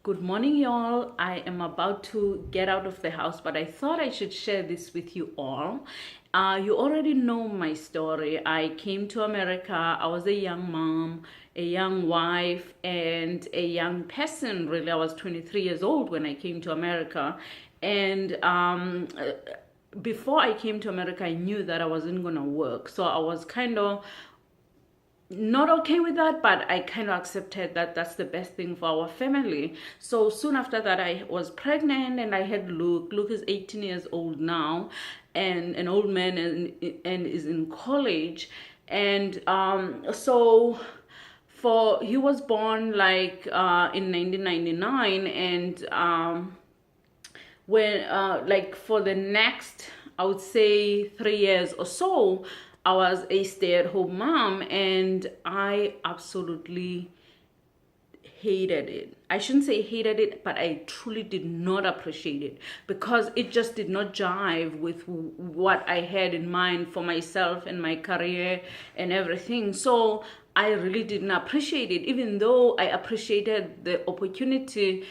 Good morning, y'all. I am about to get out of the house, but I thought I should share this with you all. You already know my story. I came to America. I was a young mom, a young wife, and a young person. Really, I was 23 years old when I came to America. And before I came to America, I knew that I wasn't going to work. So I was kind of not okay with that, but I kind of accepted that that's the best thing for our family. So soon after that, I was pregnant and I had Luke. Luke is 18 years old now, and an old man, and is in college. And so for he was born like in 1999, and when like for the next, I would say 3 years or so, I was a stay-at-home mom, and I absolutely hated it. I shouldn't say hated it, but I truly did not appreciate it because it just did not jive with what I had in mind for myself and my career and everything. So I really didn't appreciate it, even though I appreciated the opportunity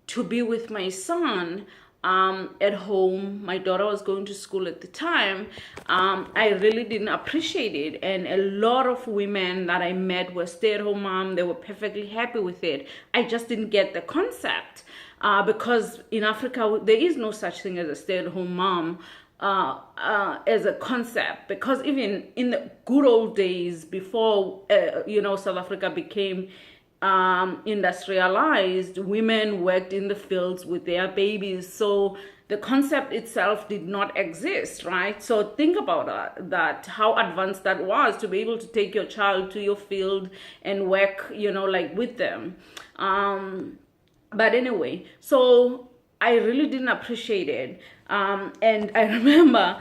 to be with my son at home. My daughter was going to school at the time. I really didn't appreciate it. And a lot of women that I met were stay-at-home mom. They were perfectly happy with it. I just didn't get the concept because in Africa, there is no such thing as a stay-at-home mom. As a concept, because even in the good old days before South Africa became industrialized, women worked in the fields with their babies. So the concept itself did not exist, right? So think about that, how advanced that was to be able to take your child to your field and work, like with them. But anyway, so I really didn't appreciate it. And I remember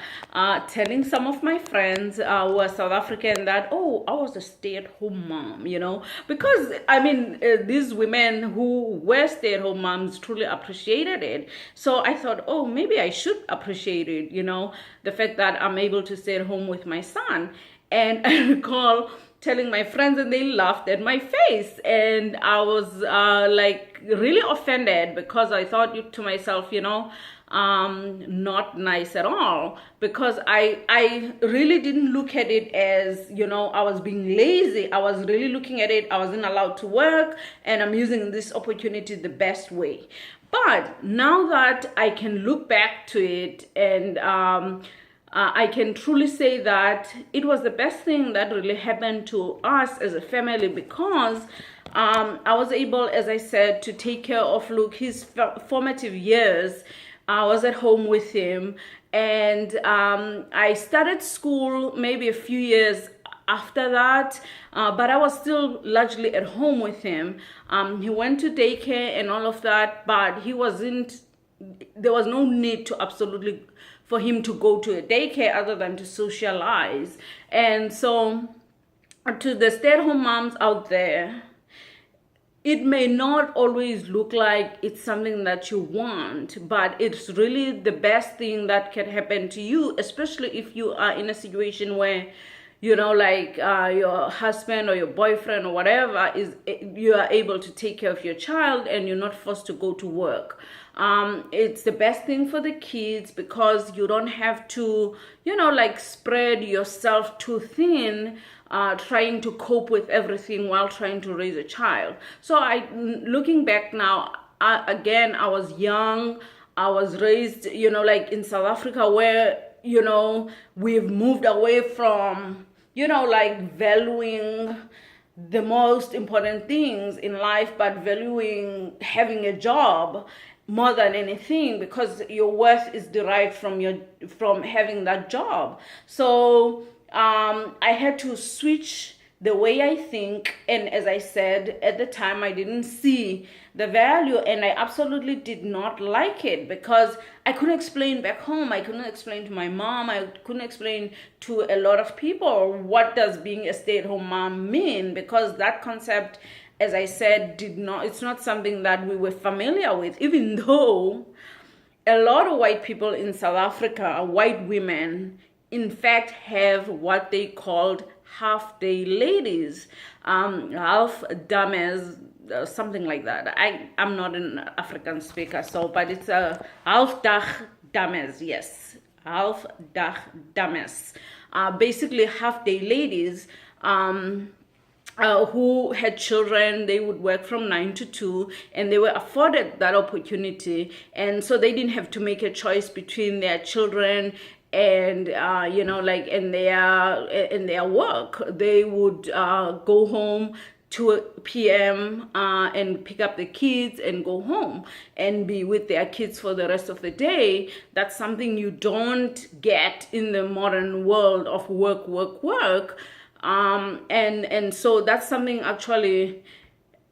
telling some of my friends who are South African that, oh, I was a stay-at-home mom, because I mean, these women who were stay-at-home moms truly appreciated it. So I thought, oh, maybe I should appreciate it, the fact that I'm able to stay at home with my son. And I recall telling my friends, and they laughed at my face, and I was like really offended because I thought to myself, not nice at all, because I really didn't look at it as I was being lazy. I was really looking at it, I wasn't allowed to work, and I'm using this opportunity the best way. But now that I can look back to it, and I can truly say that it was the best thing that really happened to us as a family, because I was able, as I said, to take care of Luke. His formative years, I was at home with him, and I started school maybe a few years after that, but I was still largely at home with him. He went to daycare and all of that, but there was no need to absolutely for him to go to a daycare other than to socialize. And so to the stay-at-home moms out there, it may not always look like it's something that you want, but it's really the best thing that can happen to you, especially if you are in a situation where your husband or your boyfriend or whatever you are able to take care of your child and you're not forced to go to work. It's the best thing for the kids because you don't have to spread yourself too thin trying to cope with everything while trying to raise a child. So looking back now, again, I was young. I was raised in South Africa, where we've moved away from valuing the most important things in life, but valuing having a job more than anything, because your worth is derived from having that job. So I had to switch the way I think, and as I said at the time, I didn't see the value, and I absolutely did not like it because I couldn't explain back home. I couldn't explain to my mom. I couldn't explain to a lot of people what does being a stay-at-home mom mean, because that concept, as I said, it's not something that we were familiar with, even though a lot of white people in South Africa, white women, in fact, have what they called half-day ladies, half dames, something like that. I'm not an African speaker, so, but it's a half dag dames, yes, half dag dames, basically half day ladies, who had children. They would work from 9 to 2, and they were afforded that opportunity, and so they didn't have to make a choice between their children and you know, like in their work. They would go home 2 p.m. And pick up the kids and go home and be with their kids for the rest of the day. That's something you don't get in the modern world of work. And so that's something, actually,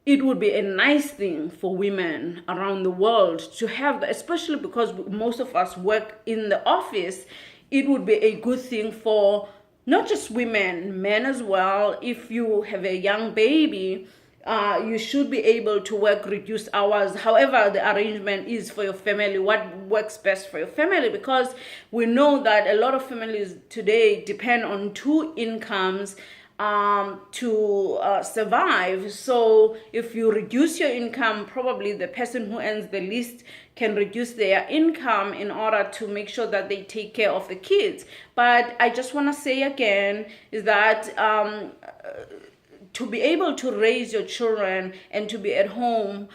it would be a nice thing for women around the world to have, especially because most of us work in the office. It would be a good thing for not just women, men as well. If you have a young baby, you should be able to work reduced hours, however the arrangement is for your family, what works best for your family, because we know that a lot of families today depend on 2 incomes to survive. So if you reduce your income, probably the person who earns the least can reduce their income in order to make sure that they take care of the kids. But I just want to say again is that to be able to raise your children and to be at home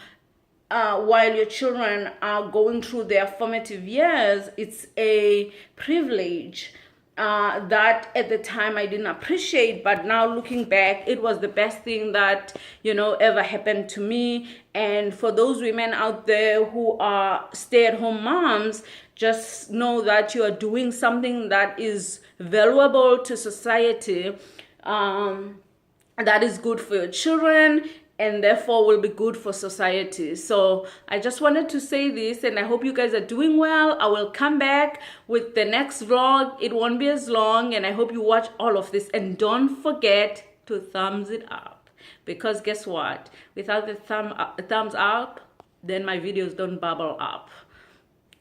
while your children are going through their formative years, it's a privilege that at the time I didn't appreciate, but now looking back, it was the best thing that, you know, ever happened to me. And for those women out there who are stay-at-home moms, just know that you are doing something that is valuable to society, that is good for your children, and therefore will be good for society. So I just wanted to say this, and I hope you guys are doing well. I will come back with the next vlog. It won't be as long, and I hope you watch all of this. And don't forget to thumbs it up, because guess what? Without the thumbs up, then my videos don't bubble up.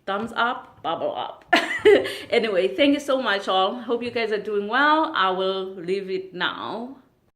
Thumbs up, bubble up. Anyway, thank you so much all. Hope you guys are doing well. I will leave it now.